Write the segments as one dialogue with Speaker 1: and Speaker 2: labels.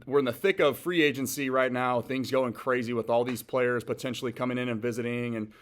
Speaker 1: We're in the thick of free agency right now. Things going crazy with all these players potentially coming in and visiting, and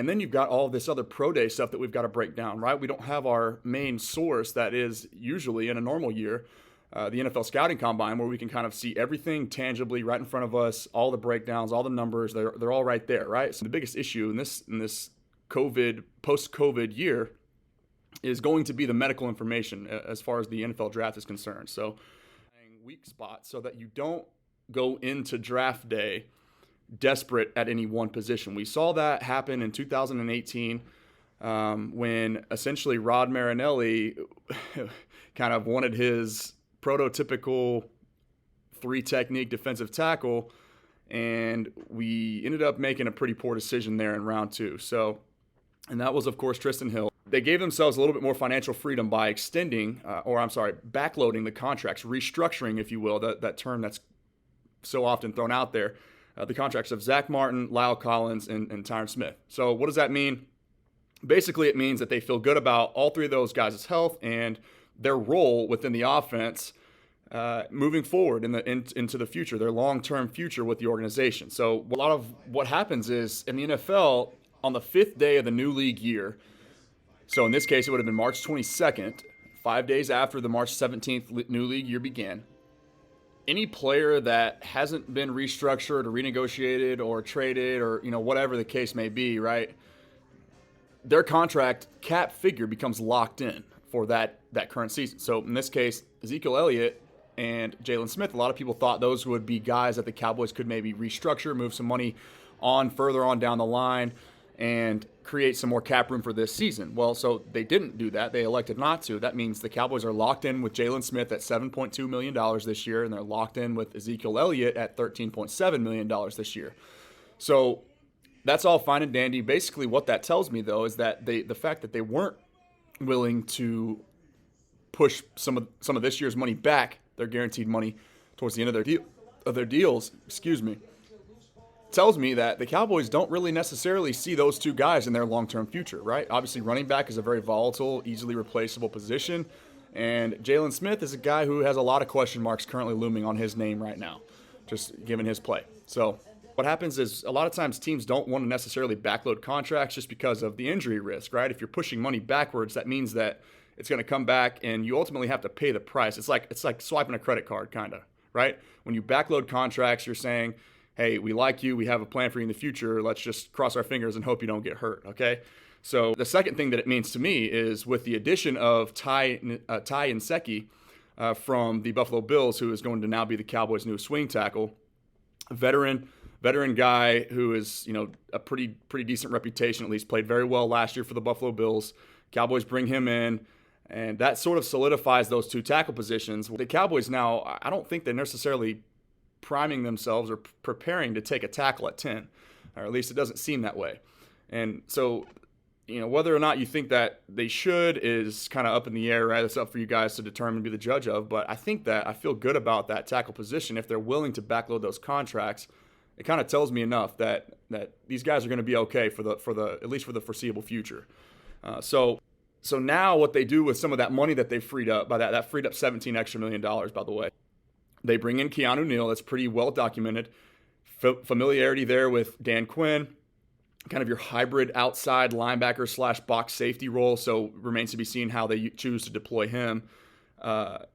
Speaker 1: then you've got all this other pro day stuff that we've got to break down, right? We don't have our main source that is usually in a normal year, the NFL scouting combine, where we can kind of see everything tangibly right in front of us, all the breakdowns, all the numbers, they're all right there, right? So the biggest issue in this post-COVID year is going to be the medical information as far as the NFL draft is concerned. So weak spot so that you don't go into draft day desperate at any one position. We saw that happen in 2018 when essentially Rod Marinelli kind of wanted his prototypical three-technique defensive tackle, and we ended up making a pretty poor decision there in round 2. And that was, of course, Tristan Hill. They gave themselves a little bit more financial freedom by backloading the contracts, restructuring, if you will, that term that's so often thrown out there, the contracts of Zach Martin, Lyle Collins, and Tyron Smith. So what does that mean? Basically, it means that they feel good about all three of those guys' health and their role within the offense moving forward into the future, their long-term future with the organization. So a lot of what happens is in the NFL, on the 5th day of the new league year, so in this case, it would have been March 22nd, 5 days after the March 17th new league year began. Any player that hasn't been restructured or renegotiated or traded or whatever the case may be, right? Their contract cap figure becomes locked in for that current season. So in this case, Ezekiel Elliott and Jalen Smith, a lot of people thought those would be guys that the Cowboys could maybe restructure, move some money on further on down the line, and create some more cap room for this season. Well, so they didn't do that. They elected not to. That means the Cowboys are locked in with Jalen Smith at $7.2 million this year, and they're locked in with Ezekiel Elliott at $13.7 million this year. So that's all fine and dandy. Basically what that tells me, though, is that the fact that they weren't willing to push some of this year's money back, their guaranteed money, towards the end of their deals, tells me that the Cowboys don't really necessarily see those two guys in their long-term future, right? Obviously, running back is a very volatile, easily replaceable position, and Jalen Smith is a guy who has a lot of question marks currently looming on his name right now, just given his play. So what happens is a lot of times teams don't want to necessarily backload contracts just because of the injury risk, right? If you're pushing money backwards, that means that it's going to come back and you ultimately have to pay the price. It's like swiping a credit card, kind of, right? When you backload contracts, you're saying, hey, we like you, we have a plan for you in the future, let's just cross our fingers and hope you don't get hurt, okay? So the second thing that it means to me is with the addition of Ty Nsekhe from the Buffalo Bills, who is going to now be the Cowboys' new swing tackle, a veteran guy who is, a pretty decent reputation, at least played very well last year for the Buffalo Bills. Cowboys bring him in, and that sort of solidifies those two tackle positions. The Cowboys now, I don't think they're necessarily priming themselves or preparing to take a tackle at 10, or at least it doesn't seem that way. And so, whether or not you think that they should is kind of up in the air, right? It's up for you guys to determine and be the judge of. But I feel good about that tackle position. If they're willing to backload those contracts, it kind of tells me enough that these guys are going to be okay for the at least for the foreseeable future. So now what they do with some of that money that they freed up, by that freed up $17 extra million, by the way. They bring in Keanu Neal. That's pretty well documented. Familiarity there with Dan Quinn, kind of your hybrid outside linebacker / box safety role. So remains to be seen how they choose to deploy him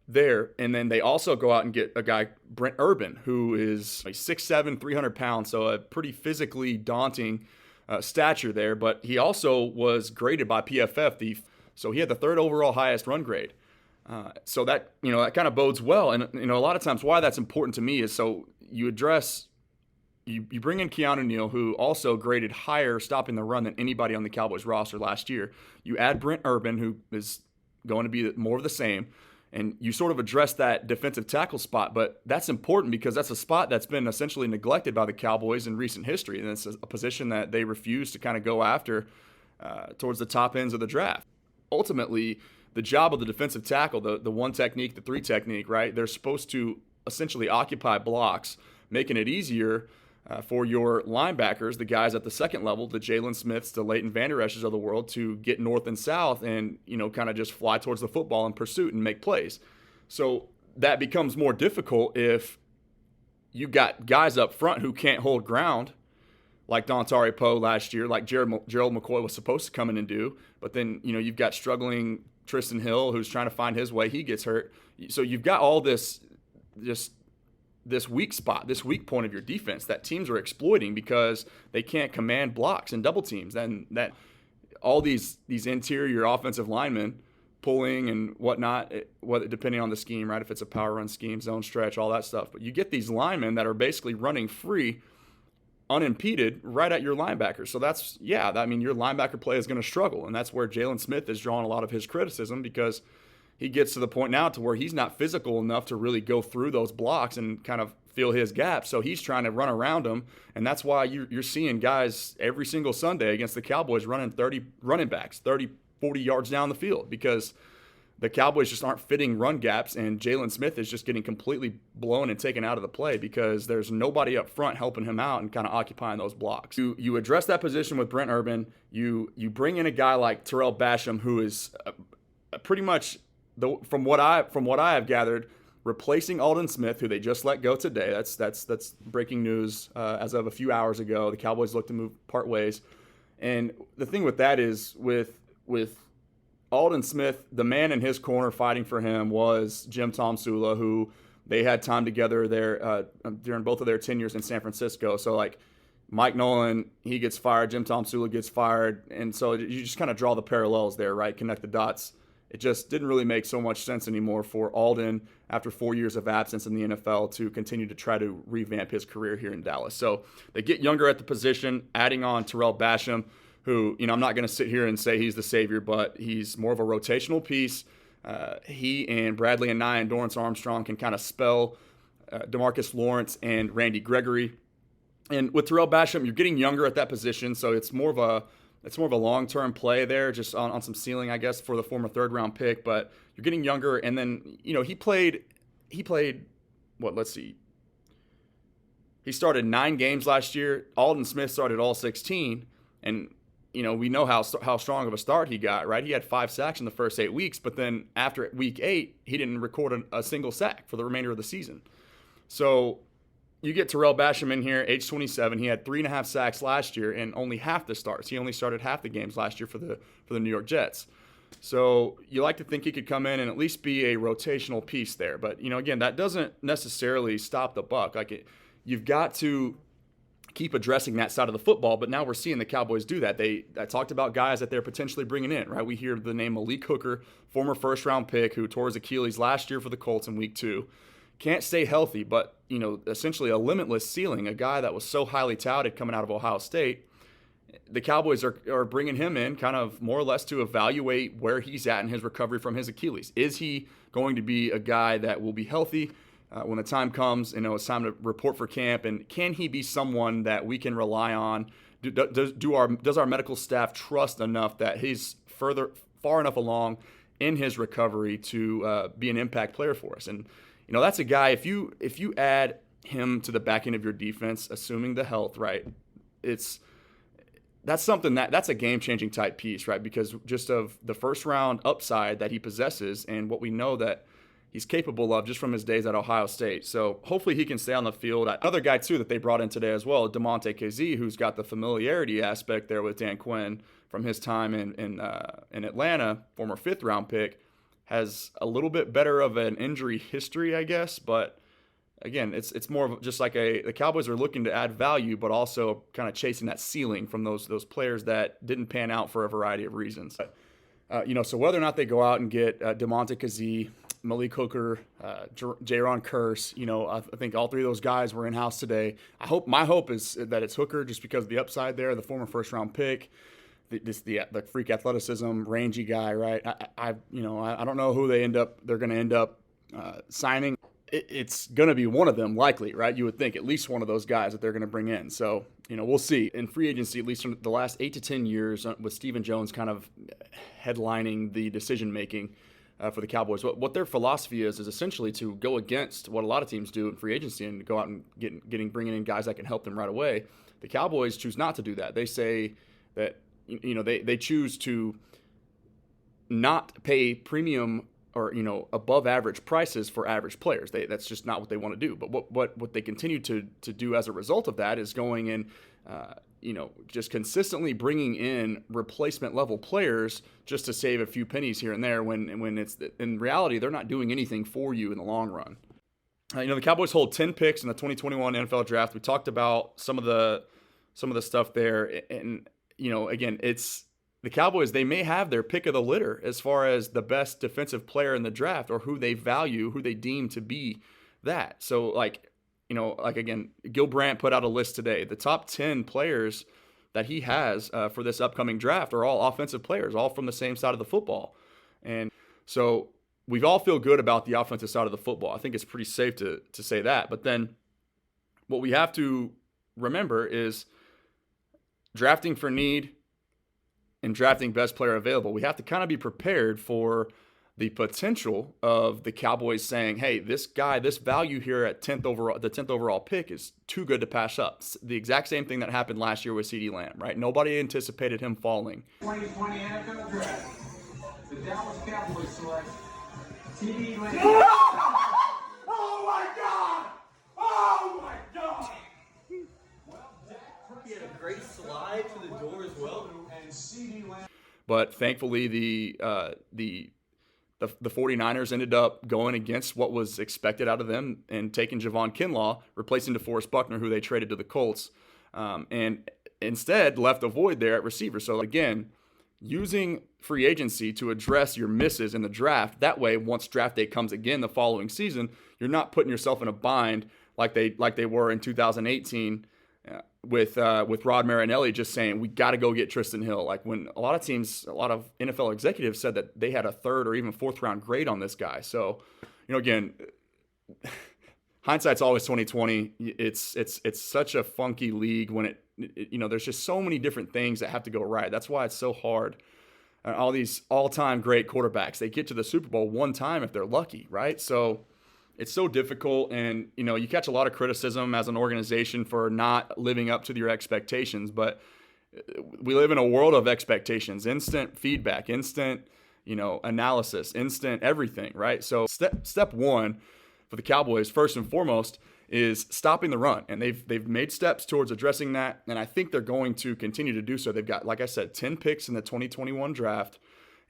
Speaker 1: there. And then they also go out and get a guy, Brent Urban, who is 6'7", 300 pounds. So a pretty physically daunting stature there. But he also was graded by PFF. So he had the 3rd overall highest run grade. So that, that kind of bodes well. And, a lot of times why that's important to me is so you bring in Keanu Neal, who also graded higher stopping the run than anybody on the Cowboys roster last year. You add Brent Urban, who is going to be more of the same, and you sort of address that defensive tackle spot. But that's important because that's a spot that's been essentially neglected by the Cowboys in recent history. And it's a position that they refuse to kind of go after towards the top ends of the draft. Ultimately, the job of the defensive tackle, the one technique, the three technique, right? They're supposed to essentially occupy blocks, making it easier for your linebackers, the guys at the second level, the Jalen Smiths, the Leighton Vander Esch's of the world, to get north and south and, kind of just fly towards the football in pursuit and make plays. So that becomes more difficult if you got guys up front who can't hold ground, like Dontari Poe last year, like Gerald McCoy was supposed to come in and do. But then, you've got struggling Tristan Hill, who's trying to find his way. He gets hurt. So you've got all this weak spot, this weak point of your defense that teams are exploiting because they can't command blocks and double teams. And that all these interior offensive linemen pulling and whatnot, depending on the scheme, right? If it's a power run scheme, zone stretch, all that stuff. But you get these linemen that are basically running free, unimpeded, right at your linebacker. So your linebacker play is going to struggle. And that's where Jaylon Smith is drawing a lot of his criticism, because he gets to the point now to where he's not physical enough to really go through those blocks and kind of fill his gaps. So he's trying to run around them. And that's why you're seeing guys every single Sunday against the Cowboys running 30 running backs, 30, 40 yards down the field, because the Cowboys just aren't fitting run gaps, and Jaylon Smith is just getting completely blown and taken out of the play because there's nobody up front helping him out and kind of occupying those blocks. You address that position with Brent Urban. You bring in a guy like Terrell Basham, who is pretty much, from what I have gathered, replacing Aldon Smith, who they just let go today. That's breaking news as of a few hours ago. The Cowboys look to part ways, and the thing with that is with Aldon Smith, the man in his corner fighting for him was Jim Tomsula, who they had time together there during both of their tenures in San Francisco. So, like, Mike Nolan, he gets fired, Jim Tomsula gets fired, and so you just kind of draw the parallels there, right? Connect the dots. It just didn't really make so much sense anymore for Aldon, after 4 years of absence in the NFL, to continue to try to revamp his career here in Dallas. So they get younger at the position, adding on Terrell Basham, who, I'm not going to sit here and say he's the savior, but he's more of a rotational piece. He and Bradley and Nye and Dorrance Armstrong can kind of spell DeMarcus Lawrence and Randy Gregory. And with Terrell Basham, you're getting younger at that position, so it's more of a long-term play there, just on some ceiling, I guess, for the former third-round pick. But you're getting younger, and then, he played what, let's see. He started 9 games last year. Aldon Smith started all 16, and we know how strong of a start he got, right? He had 5 sacks in the first 8 weeks, but then after week 8, he didn't record a single sack for the remainder of the season. So you get Terrell Basham in here, age 27. He had 3.5 sacks last year and only half the starts. He only started half the games last year for the New York Jets. So you like to think he could come in and at least be a rotational piece there. But, again, that doesn't necessarily stop the buck. You've got to keep addressing that side of the football, but now we're seeing the Cowboys do that. I talked about guys that they're potentially bringing in, right? We hear the name Malik Hooker, former first-round pick who tore his Achilles last year for the Colts in week 2. Can't stay healthy, but, essentially a limitless ceiling, a guy that was so highly touted coming out of Ohio State. The Cowboys are bringing him in kind of more or less to evaluate where he's at in his recovery from his Achilles. Is he going to be a guy that will be healthy when the time comes, it's time to report for camp? And can he be someone that we can rely on? Does our medical staff trust enough that he's far enough along in his recovery to be an impact player for us? And that's a guy, if you add him to the back end of your defense, assuming the health, right, that's something that's a game-changing type piece, right? Because just of the first-round upside that he possesses and what we know that he's capable of just from his days at Ohio State. So hopefully he can stay on the field. Another guy, too, that they brought in today as well, DeMonte Kazee, who's got the familiarity aspect there with Dan Quinn from his time in Atlanta, former 5th-round pick, has a little bit better of an injury history, I guess. But, again, it's more of just like the Cowboys are looking to add value, but also kind of chasing that ceiling from those players that didn't pan out for a variety of reasons. So whether or not they go out and get DeMonte Kazee, Malik Hooker, Jaron Kearse, I think all 3 of those guys were in-house today. My hope is that it's Hooker, just because of the upside there, the former first-round pick, the freak athleticism, rangy guy, right? I don't know who they're going to end up signing. It's going to be one of them, likely, right? You would think at least one of those guys that they're going to bring in. So, we'll see. In free agency, at least from the last 8 to 10 years, with Stephen Jones kind of headlining the decision-making for the Cowboys, what their philosophy is essentially to go against what a lot of teams do in free agency and go out and bringing in guys that can help them right away. The Cowboys choose not to do that. They say that, they choose to not pay premium or above average prices for average players. That's just not what they want to do. But what they continue to do as a result of that is going in, just consistently bringing in replacement level players just to save a few pennies here and there. When it's in reality they're not doing anything for you in the long run. The Cowboys hold 10 picks in the 2021 NFL Draft. We talked about some of the stuff there, and again, it's the Cowboys. They may have their pick of the litter as far as the best defensive player in the draft, or who they value, who they deem to be that. So, again, Gil Brandt put out a list today. The top 10 players that he has for this upcoming draft are all offensive players, all from the same side of the football, and so we all feel good about the offensive side of the football. I think it's pretty safe to say that. But then what we have to remember is drafting for need and drafting best player available. We have to kind of be prepared for the potential of the Cowboys saying, hey, this guy, this value here at the 10th overall pick is too good to pass up. It's the exact same thing that happened last year with CeeDee Lamb, right? Nobody anticipated him falling.
Speaker 2: 2020 NFL Draft. The Dallas Cowboys select CeeDee Lamb.
Speaker 1: Oh my God! Oh my God!
Speaker 3: He had a great slide to the door as well.
Speaker 1: But thankfully, the 49ers ended up going against what was expected out of them and taking Javon Kinlaw, replacing DeForest Buckner, who they traded to the Colts, and instead left a void there at receiver. So again, using free agency to address your misses in the draft. That way, once draft day comes again the following season, you're not putting yourself in a bind like they were in 2018 with Rod Marinelli just saying we got to go get Tristan Hill. Like when a lot of NFL executives said that they had a third or even fourth round grade on this guy. So, again, hindsight's always 2020. It's such a funky league when there's just so many different things that have to go right. That's why it's so hard. All these all-time great quarterbacks, they get to the Super Bowl one time if they're lucky, right? So it's so difficult, and you catch a lot of criticism as an organization for not living up to your expectations, but we live in a world of expectations, instant feedback, instant analysis, instant everything, right? So step one for the Cowboys, first and foremost, is stopping the run, and they've made steps towards addressing that, and I think they're going to continue to do so. They've got, like I said, 10 picks in the 2021 draft,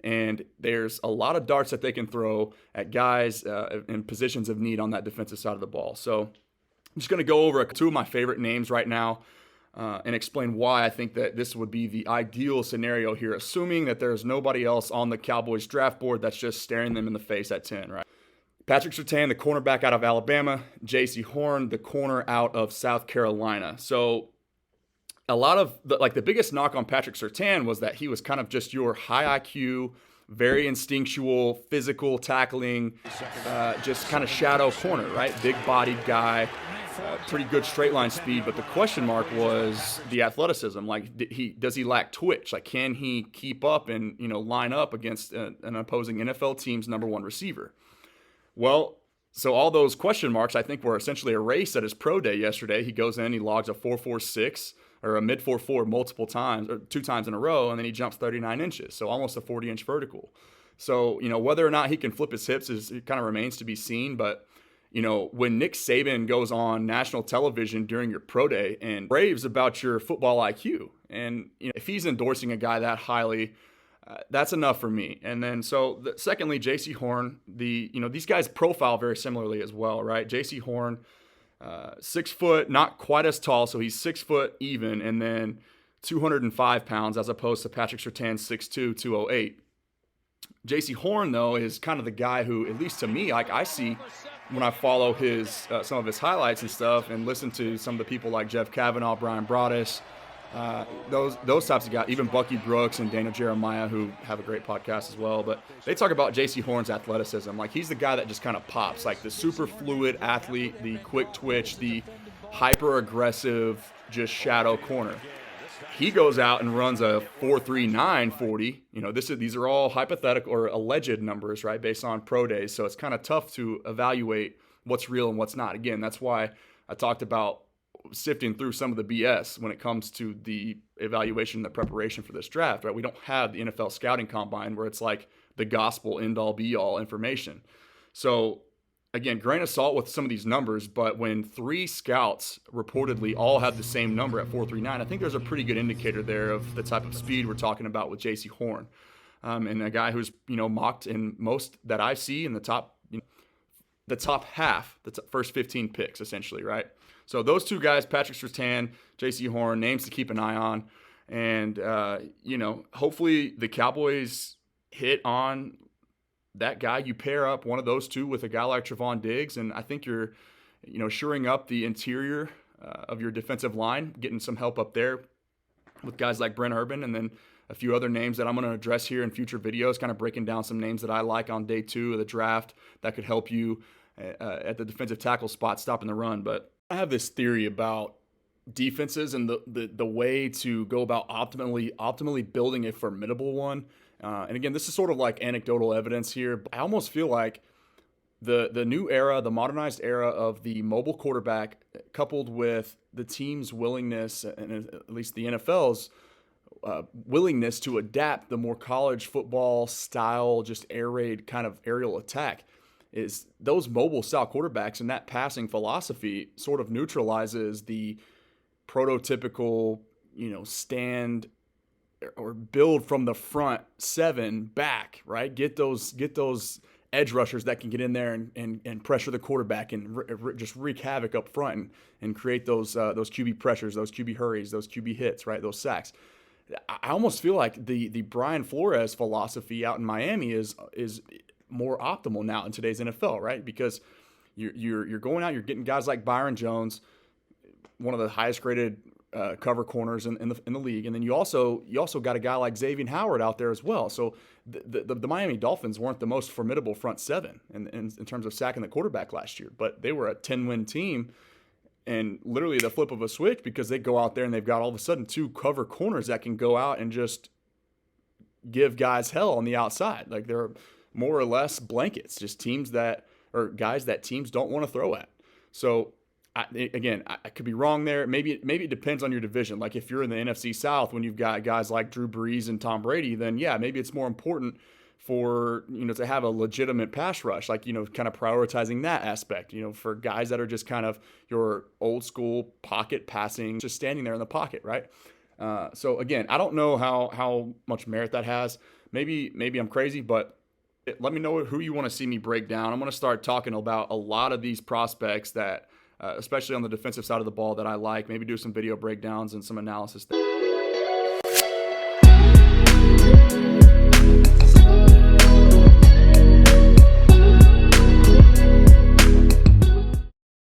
Speaker 1: and there's a lot of darts that they can throw at guys in positions of need on that defensive side of the ball. So I'm just going to go over two of my favorite names right now and explain why I think that this would be the ideal scenario here, assuming that there's nobody else on the Cowboys draft board that's just staring them in the face at 10, right? Patrick Surtain, the cornerback out of Alabama. J.C. Horn, the corner out of South Carolina. So a lot of the biggest knock on Patrick Surtain was that he was kind of just your high IQ, very instinctual, physical tackling, just kind of shadow corner, right? Big-bodied guy, pretty good straight line speed. But the question mark was the athleticism. Like, does he lack twitch? Like, can he keep up and line up against an opposing NFL team's number one receiver? Well, so all those question marks, I think, were essentially erased at his pro day yesterday. He goes in, he logs a 4.46 or a mid 4.4 multiple times, or two times in a row, and then he jumps 39 inches, so almost a 40-inch vertical. So, whether or not he can flip his hips it kind of remains to be seen. But, when Nick Saban goes on national television during your pro day and raves about your football IQ, and if he's endorsing a guy that highly, that's enough for me. And then, secondly, J.C. Horn, these guys profile very similarly as well, right? J.C. Horn, 6 foot, not quite as tall, so he's 6 foot even, and then 205 pounds as opposed to Patrick Surtain's 6'2", 208. J.C. Horn, though, is kind of the guy who, at least to me, like I see when I follow his some of his highlights and stuff and listen to some of the people like Jeff Kavanaugh, Brian Broaddus, those types of guys, even Bucky Brooks and Daniel Jeremiah, who have a great podcast as well. But they talk about J.C. Horn's athleticism. Like, he's the guy that just kind of pops, like the super fluid athlete, the quick twitch, the hyper aggressive, just shadow corner. He goes out and runs a 4.39 40. These are all hypothetical or alleged numbers, right, based on pro days. So it's kind of tough to evaluate what's real and what's not. Again, that's why I talked about sifting through some of the BS when it comes to the evaluation and the preparation for this draft, right? We don't have the NFL scouting combine where it's like the gospel end all be all information. So again, grain of salt with some of these numbers, but when 3 scouts reportedly all have the same number at 4.39, I think there's a pretty good indicator there of the type of speed we're talking about with J.C. Horn. And a guy who's, mocked in most that I see in the top, the top half, the first 15 picks, essentially, right? So those 2 guys, Patrick Surtain, J.C. Horn, names to keep an eye on. And, hopefully the Cowboys hit on that guy. You pair up one of those 2 with a guy like Trevon Diggs, and I think you're, shoring up the interior of your defensive line, getting some help up there with guys like Brent Urban, and then a few other names that I'm going to address here in future videos, kind of breaking down some names that I like on day 2 of the draft that could help you at the defensive tackle spot, stopping the run. But I have this theory about defenses and the way to go about optimally building a formidable one. And again, this is sort of like anecdotal evidence here, but I almost feel like the new era, the modernized era of the mobile quarterback, coupled with the team's willingness, and at least the NFL's willingness to adapt the more college football style, just air raid kind of aerial attack, is those mobile style quarterbacks and that passing philosophy sort of neutralizes the prototypical, stand or build from the front 7 back, right? Get those edge rushers that can get in there and pressure the quarterback and just wreak havoc up front and create those QB pressures, those QB hurries, those QB hits, right? Those sacks. I almost feel like the Brian Flores philosophy out in Miami is more optimal now in today's NFL, right? Because you're going out, you're getting guys like Byron Jones, one of the highest graded cover corners in the league, and then you also got a guy like Xavier Howard out there as well. So the Miami Dolphins weren't the most formidable front 7 in terms of sacking the quarterback last year, but they were a 10-win team. And literally the flip of a switch, because they go out there and they've got all of a sudden 2 cover corners that can go out and just give guys hell on the outside. Like they're more or less blankets, just guys that teams don't want to throw at. So I could be wrong there. Maybe it depends on your division. Like if you're in the NFC South, when you've got guys like Drew Brees and Tom Brady, then yeah, maybe it's more important for, to have a legitimate pass rush, like, kind of prioritizing that aspect, for guys that are just kind of your old school pocket passing, just standing there in the pocket, right? So again, I don't know how much merit that has. Maybe I'm crazy, but let me know who you want to see me break down. I'm going to start talking about a lot of these prospects that, especially on the defensive side of the ball, that I like. Maybe do some video breakdowns and some analysis there.